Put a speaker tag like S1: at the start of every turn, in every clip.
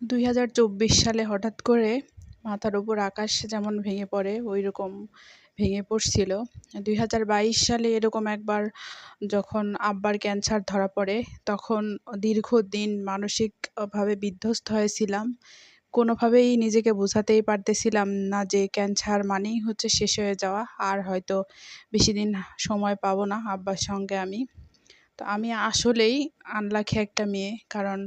S1: 2024 সালে হঠাৎ করে মাথার উপর আকাশ যেমন ভেঙে পড়ে ওইরকম ভেঙে পড়ছিল। 2022 সালে এরকম একবার যখন আব্বার ক্যান্সার ধরা পড়ে, তখন দীর্ঘদিন মানসিকভাবে বিধ্বস্ত হয়েছিলাম। কোনোভাবেই নিজেকে বোঝাতেই পারতেছিলাম না যে ক্যান্সার মানেই হচ্ছে শেষ হয়ে যাওয়া, আর হয়তো বেশিদিন সময় পাবো না আব্বার সঙ্গে আমি। তো আমি আসলেই আনলাকি একটা মেয়ে, কারণ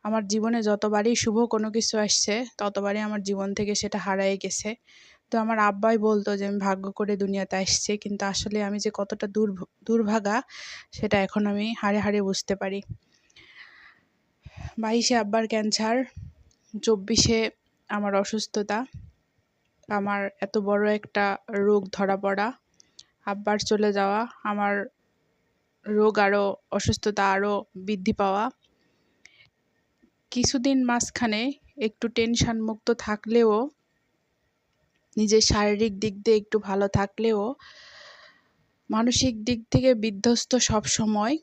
S1: আমার জীবনে যতবারই শুভ কোনো কিছু আসছে ততবারই আমার জীবন থেকে সেটা হারায় গেছে। তো আমার আব্বাই বলতো যে আমি ভাগ্য করে দুনিয়াতে আসছি, কিন্তু আসলে আমি যে কতটা দুর্ভাগা সেটা এখন আমি হাড়ে হাড়ে বুঝতে পারি। 22-এ আব্বার ক্যান্সার, 24-এ আমার অসুস্থতা, আমার এত বড় একটা রোগ ধরা পড়া, আব্বার চলে যাওয়া, আমার রোগ আরও অসুস্থতা আরও বৃদ্ধি পাওয়া। কিছুদিন মাঝখানে একটু টেনশন মুক্ত থাকলেও, নিজের শারীরিক দিক দিয়ে একটু ভালো থাকলেও মানসিক দিক থেকে বিধ্বস্ত সব সময়।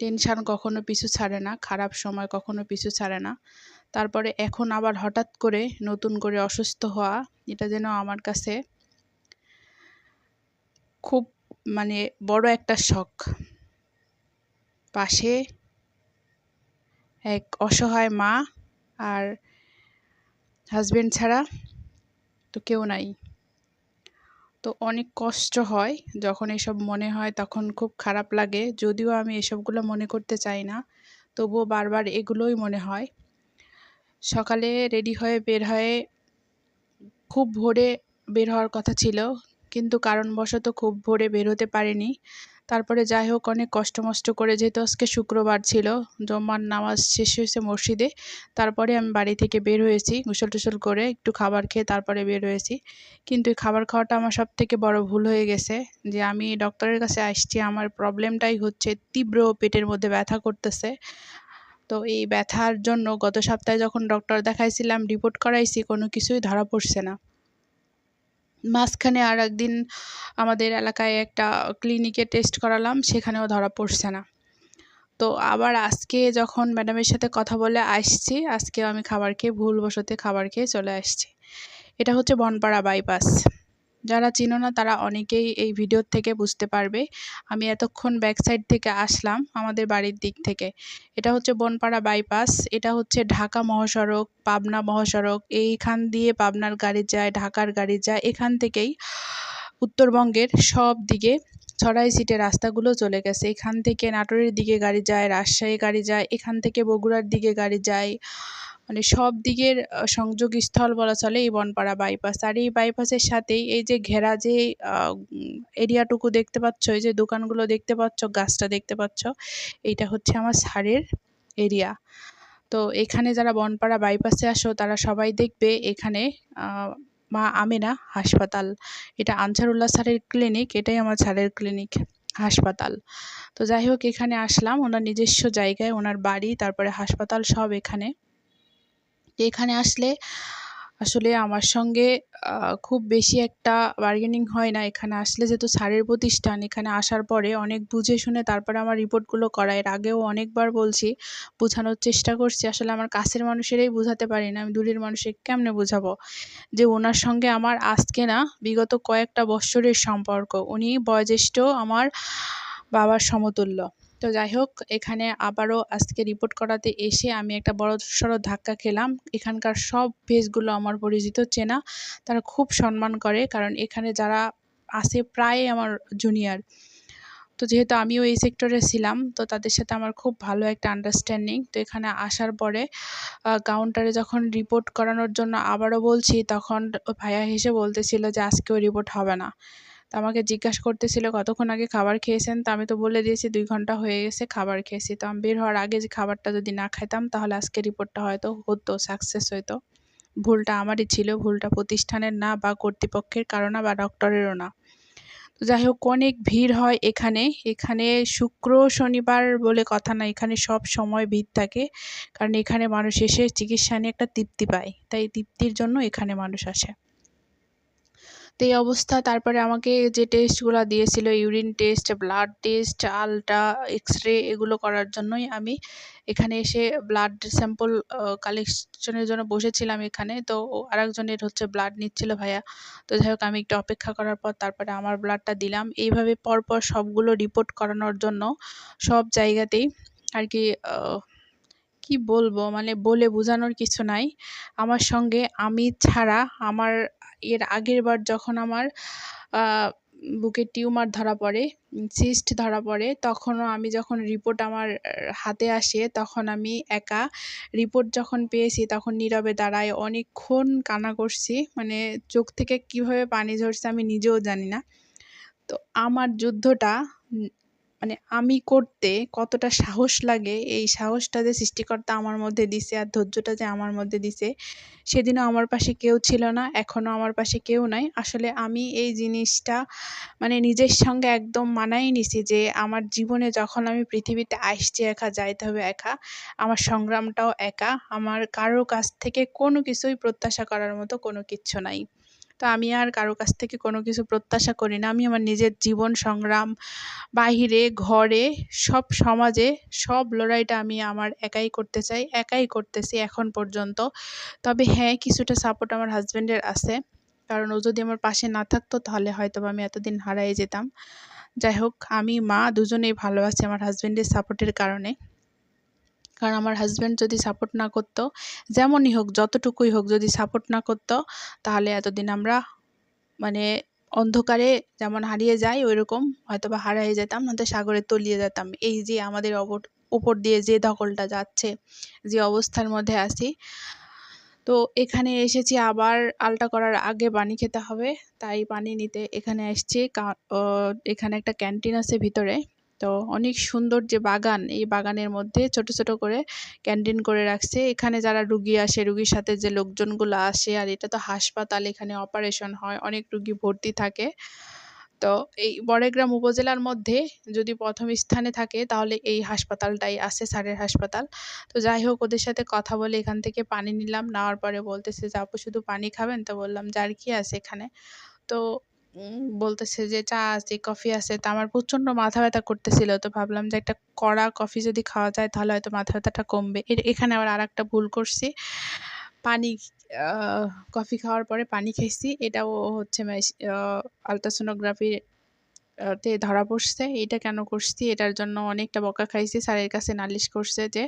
S1: টেনশন কখনো পিছু ছাড়ে না, খারাপ সময় কখনো পিছু ছাড়ে না। তারপরে এখন আবার হঠাৎ করে নতুন করে অসুস্থ হওয়া, এটা যেন আমার কাছে খুব বড় একটা শখ। পাশে এক অসহায় মা আর হাজবেন্ড ছাড়া তো কেউ নাই। তো অনেক কষ্ট হয় যখন এসব মনে হয়, তখন খুব খারাপ লাগে। যদিও আমি এসবগুলো মনে করতে চাই না, তবুও বারবার এগুলোই মনে হয়। সকালে রেডি হয়ে বের হয়ে খুব ভোরে বের হওয়ার কথা ছিল, কিন্তু কারণবশত খুব ভোরে বের হতে পারিনি। তারপরে যাই হোক অনেক কষ্ট করে, যেহেতু আজকে শুক্রবার ছিল, জুম্মার নামাজ শেষ হয়েছে মসজিদে, তারপরে আমি বাড়ি থেকে বের হয়েছি গোসল টোসল করে একটু খাবার খেয়ে তারপরে বের হয়েছি। কিন্তু এই খাবার খাওয়াটা আমার সবথেকে বড় ভুল হয়ে গেছে, যে আমি ডক্টরের কাছে আসছি, আমার প্রবলেমটাই হচ্ছে তীব্র পেটের মধ্যে ব্যথা করতেছে। তো এই ব্যথার জন্য গত সপ্তাহে যখন ডক্টর দেখাইছিলাম, রিপোর্ট করাইছি, কোনো কিছুই ধরা পড়ছে না। মাঝখানে আর একদিন আমাদের এলাকায় একটা ক্লিনিকে টেস্ট করালাম, সেখানেও ধরা পড়ছে না। তো আবার আজকে যখন ম্যাডামের সাথে কথা বলে আসছি, আজকেও আমি ভুলবশত খাবার খেয়ে চলে আসছি। এটা হচ্ছে বনপাড়া বাইপাস। যারা চিনো না তারা অনেকেই এই ভিডিও থেকে বুঝতে পারবে। আমি এতক্ষণ ব্যাক সাইড থেকে আসলাম আমাদের বাড়ির দিক থেকে। এটা হচ্ছে বনপাড়া বাইপাস। এটা হচ্ছে ঢাকা মহাসড়ক, পাবনা মহাসড়ক। এইখান দিয়ে পাবনার গাড়ি যায়, ঢাকার গাড়ি যায়। এখান থেকেই উত্তরবঙ্গের সব দিকে ছড়াই ছিটে রাস্তাগুলো চলে গেছে। এখান থেকে নাটোরের দিকে গাড়ি যায়, রাজশাহী গাড়ি যায়, এখান থেকে বগুড়ার দিকে গাড়ি যায়। সব দিকের সংযোগস্থল বলা চলে এই বনপাড়া বাইপাস। আর এই বাইপাসের সাথেই এই যে ঘেরা যে এরিয়াটুকু দেখতে পাচ্ছ, এই যে দোকানগুলো দেখতে পাচ্ছ, গাছটা দেখতে পাচ্ছ, এইটা হচ্ছে আমার স্যারের এরিয়া। তো এখানে যারা বনপাড়া বাইপাসে আসো তারা সবাই দেখবে এখানে মা আমেনা হাসপাতাল, এটা আনসারুল্লাহ স্যারের ক্লিনিক, এটাই আমার স্যারের ক্লিনিক হাসপাতাল। তো যাই হোক এখানে আসলাম, ওনার নিজস্ব জায়গায়, ওনার বাড়ি, তারপরে হাসপাতাল সব এখানে। এখানে আসলে আসলে আমার সঙ্গে খুব বেশি একটা বার্গেনিং হয় না। এখানে আসলে যেহেতু স্যারের প্রতিষ্ঠান, এখানে আসার পরে অনেক বুঝে শুনে তারপরে আমার রিপোর্টগুলো করা। এর আগেও অনেকবার বলছি, বোঝানোর চেষ্টা করছি। আসলে আমার কাছের মানুষেরাই বোঝাতে পারি না, আমি দূরের মানুষকে কেমনে বোঝাবো যে ওনার সঙ্গে আমার আজকে না বিগত কয়েকটা বৎসরের সম্পর্ক। উনি বয়োজ্যেষ্ঠ, আমার বাবার সমতুল্য। তো যাই হোক এখানে আবারও আজকে রিপোর্ট করাতে এসে আমি একটা বড়সড় ধাক্কা খেলাম। এখানকার সব ফেসগুলো আমার পরিচিত, চেনা, তারা খুব সম্মান করে, কারণ এখানে যারা আছে প্রায় আমার জুনিয়র। তো যেহেতু আমিও এই সেক্টরে ছিলাম, তো তাদের সাথে আমার খুব ভালো একটা আন্ডারস্ট্যান্ডিং। তো এখানে আসার পরে কাউন্টারে যখন রিপোর্ট করানোর জন্য আবারও বলছি, তখন ভাইয়া হেসে বলতেছিল যে আজকেও রিপোর্ট হবে না। তো আমাকে জিজ্ঞাসা করতেছিল কতক্ষণ আগে খাবার খেয়েছেন, তো আমি তো বলে দিয়েছি 2 ঘন্টা হয়ে গেছে খাবার খেয়েছি। তো আমি বের হওয়ার আগে যে খাবারটা যদি না খাইতাম তাহলে আজকে রিপোর্টটা হয়তো হতো, সাকসেস হইতো। ভুলটা আমারই ছিল, ভুলটা প্রতিষ্ঠানের না বা কর্তৃপক্ষের কারো না বা ডক্টরেরও না। তো যাই হোক অনেক ভিড় হয় এখানে। এখানে শুক্র শনিবার বলে কথা না, এখানে সব সময় ভিড় থাকে, কারণ এখানে মানুষ এসে চিকিৎসা নিয়ে একটা তৃপ্তি পায়, তাই তৃপ্তির জন্য এখানে মানুষ আসে। তো এই অবস্থা তারপরে আমাকে যে টেস্টগুলা দিয়েছিল urine test, blood test, ultra, x-ray এগুলো করার জন্যই আমি এখানে এসে ব্লাড স্যাম্পল কালেকশনের জন্য বসেছিলাম এখানে। তো আরেকজনের হচ্ছে ব্লাড নিচ্ছিল ভাইয়া। তো যাই হোক আমি একটু অপেক্ষা করার পর তারপরে আমার ব্লাডটা দিলাম। এইভাবে পরপর সবগুলো রিপোর্ট করানোর জন্য সব জায়গাতেই আর কি কি বলবো, মানে বলে বোঝানোর কিছু নাই। আমার সঙ্গে আমি ছাড়া আমার এর আগের বার যখন আমার বুকে টিউমার ধরা পড়ে, সিস্ট ধরা পড়ে, তখনও আমি যখন রিপোর্ট আমার হাতে আসে তখন আমি একা রিপোর্ট যখন পেয়েছি তখন নীরবে দাঁড়ায় অনেকক্ষণ কান্না করছি। মানে চোখ থেকে কিভাবে পানি ঝরছে আমি নিজেও জানি না। তো আমার যুদ্ধটা মানে আমি করতে কতটা সাহস লাগে, এই সাহসটা যে সৃষ্টিকর্তা আমার মধ্যে দিছে আর ধৈর্যটা যে আমার মধ্যে দিছে, সেদিনও আমার পাশে কেউ ছিল না, এখনও আমার পাশে কেউ নাই। আসলে আমি এই জিনিসটা মানে নিজের সঙ্গে একদম মানায় নিছি যে আমার জীবনে যখন আমি পৃথিবীতে আসছি একা, যাইতে হবে একা, আমার সংগ্রামটাও একা, আমার কারো কাছ থেকে কোনো কিছুই প্রত্যাশা করার মতো কোনো কিচ্ছু নাই। তো আমি আর কারো কাছ থেকে কোনো কিছু প্রত্যাশা করি না। আমি আমার নিজের জীবন সংগ্রাম বাহিরে, ঘরে, সব সমাজে সব লড়াইটা আমি আমার একাই করতে চাই, একাই করতেছি এখন পর্যন্ত। তবে হ্যাঁ, কিছুটা সাপোর্ট আমার হাসব্যান্ডের আছে। কারণ ও যদি আমার পাশে না থাকতো তাহলে হয়তোবা আমি এতদিন হারায়ে যেতাম। যাই হোক আমি, মা দুজনেই ভালো আছি আমার হাসব্যান্ডের সাপোর্টের কারণে। কারণ আমার হাসব্যান্ড যদি সাপোর্ট না করতো, যেমনই হোক যতটুকুই হোক, যদি সাপোর্ট না করতো তাহলে এতদিন আমরা মানে অন্ধকারে যেমন হারিয়ে যাই ওইরকম হয়তোবা হারিয়ে যেতাম, নয়তো সাগরে তলিয়ে যেতাম। এই যে আমাদের উপর দিয়ে যে ধকলটা যাচ্ছে, যে অবস্থার মধ্যে আছি, তো এখানে এসেছি আবার আলটা করার আগে পানি খেতে হবে, তাই পানি নিতে এখানে এসছি। এখানে একটা ক্যান্টিন আছে ভিতরে। তো অনেক সুন্দর যে বাগান, এই বাগানের মধ্যে ছোট ছোট করে ক্যান্টিন করে রাখছে। এখানে যারা রুগী আসে, রুগীর সাথে যে লোকজনগুলো আসে, আর এটা তো হাসপাতাল, এখানে অপারেশন হয়, অনেক রুগী ভর্তি থাকে। তো এই বড়াইগ্রাম উপজেলার মধ্যে যদি প্রথম স্থানে থাকে তাহলে এই হাসপাতালটাই আছে, স্যারের হাসপাতাল। তো যাই হোক ওদের সাথে কথা বলে এখান থেকে পানি নিলাম, নেওয়ার পরে বলতেছে যে আপু শুধু পানি খাবেন? তো বললাম যে আর কি আছে এখানে? তো বলতেছে যে চা আছে, কফি আছে। তো আমার প্রচণ্ড মাথা ব্যথা করতেছিল, তো ভাবলাম যে একটা কড়া কফি যদি খাওয়া যায় তাহলে হয়তো মাথা ব্যথাটা কমবে। এখানে আবার আর একটা ভুল করছি, পানি কফি খাওয়ার পরে পানি খাইছি, এটাও হচ্ছে আলট্রাসোনোগ্রাফি তে ধরা পড়ছে। এটা কেন করছি, এটার জন্য অনেকটা বকা খাইছি, স্যারের কাছে নালিশ করছে যে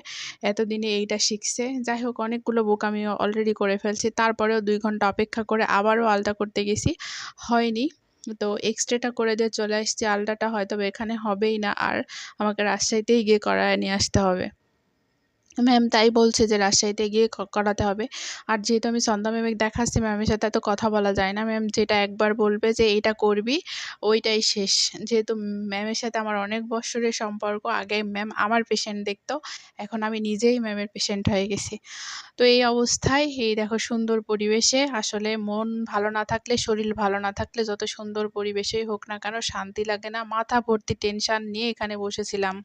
S1: এতদিনে এইটা শিখছে। যাই হোক অনেকগুলো বোকামি অলরেডি করে ফেলছি, তারপরেও 2 ঘন্টা অপেক্ষা করে আবারও আলট্রা করতে গেছি, হয়নি। তো এক্স-রেটা করে দিয়ে চলে আসছি। আলট্রাটা হয়তো এখানে হবেই না, আর আমাকে রাজশাহীতেই গিয়ে করায় নিয়ে আসতে হবে। ম্যাম তাই বলছে যে রাজশাহীতে গিয়ে করাতে হবে। আর যেহেতু আমি ছন্দা ম্যামকে দেখাচ্ছি, ম্যামের সাথে এত কথা বলা যায় না। ম্যাম যেটা একবার বলবে যে এইটা করবি, ওইটাই শেষ। যেহেতু ম্যামের সাথে আমার অনেক বৎসরের সম্পর্ক, আগে ম্যাম আমার পেশেন্ট দেখতো, এখন আমি নিজেই ম্যামের পেশেন্ট হয়ে গেছি। তো এই অবস্থায় এই দেখো সুন্দর পরিবেশে, আসলে মন ভালো না থাকলে, শরীর ভালো না থাকলে যত সুন্দর পরিবেশেই হোক না কেন শান্তি লাগে না। মাথা ভর্তি টেনশন নিয়ে এখানে বসেছিলাম।